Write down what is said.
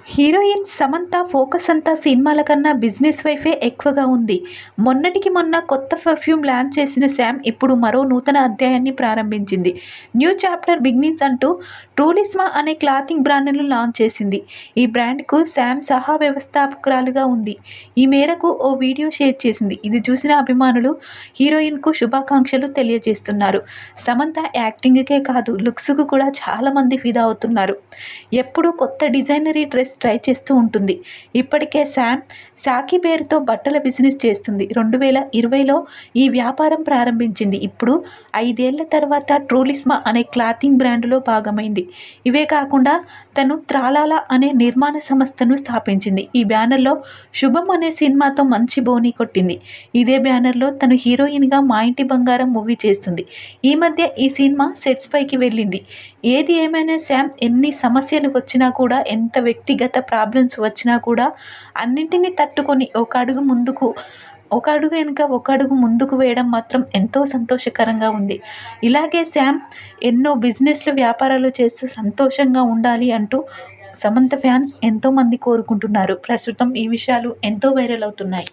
Heroine Samantha focus అంతా సినిమాల కన్నా బిజినెస్ వైపే ఎక్కువగా ఉంది. మొన్నటికి మొన్న కొత్త పర్ఫ్యూమ్ లాంచ్ చేసిన శామ్ ఇప్పుడు మరో నూతన అధ్యాయాన్ని ప్రారంభించింది. న్యూ చాప్టర్ బిగినింగ్స్ అంటూ ట్రూలిస్మా అనే క్లాతింగ్ బ్రాండ్ను లాంచ్ చేసింది. ఈ బ్రాండ్కు శామ్ సహా వ్యవస్థాపకురాలుగా ఉంది. ఈ మేరకు ఓ వీడియో షేర్ చేసింది. ఇది చూసిన అభిమానులు హీరోయిన్కు శుభాకాంక్షలు తెలియజేస్తున్నారు. సమంత యాక్టింగ్కే కాదు లుక్స్కు కూడా చాలా మంది ఫిదా అవుతున్నారు. ఎప్పుడూ కొత్త డిజైనరీ డ్రెస్ ట్రై చేస్తూ ఉంటుంది. ఇప్పటికే శామ్ సాకి పేరుతో బట్టల బిజినెస్ చేస్తుంది. 2020లో ఈ వ్యాపారం ప్రారంభించింది. ఇప్పుడు 5 ఏళ్ల తర్వాత ట్రూలిస్మా అనే క్లాతింగ్ బ్రాండ్లో భాగమైంది. ఇవే కాకుండా తను త్రాలాలా అనే నిర్మాణ సంస్థను స్థాపించింది. ఈ బ్యానర్లో శుభం అనే సినిమాతో మంచి బోనీ కొట్టింది. ఇదే బ్యానర్లో తను హీరోయిన్గా మా ఇంటి బంగారం మూవీ చేస్తుంది. ఈ మధ్య ఈ సినిమా సెట్స్ పైకి వెళ్ళింది. ఏది ఏమైనా శామ్ ఎన్ని సమస్యలు వచ్చినా కూడా, ఎంత వ్యక్తిగత ప్రాబ్లమ్స్ వచ్చినా కూడా అన్నింటినీ తట్టుకొని ఒక అడుగు వెనుక ఒక అడుగు ముందుకు వేయడం మాత్రం ఎంతో సంతోషకరంగా ఉంది. ఇలాగే శామ్ ఎన్నో బిజినెస్లు వ్యాపారాలు చేస్తూ సంతోషంగా ఉండాలి అంటూ సమంత ఫ్యాన్స్ ఎంతోమంది కోరుకుంటున్నారు. ప్రస్తుతం ఈ విషయాలు ఎంతో వైరల్ అవుతున్నాయి.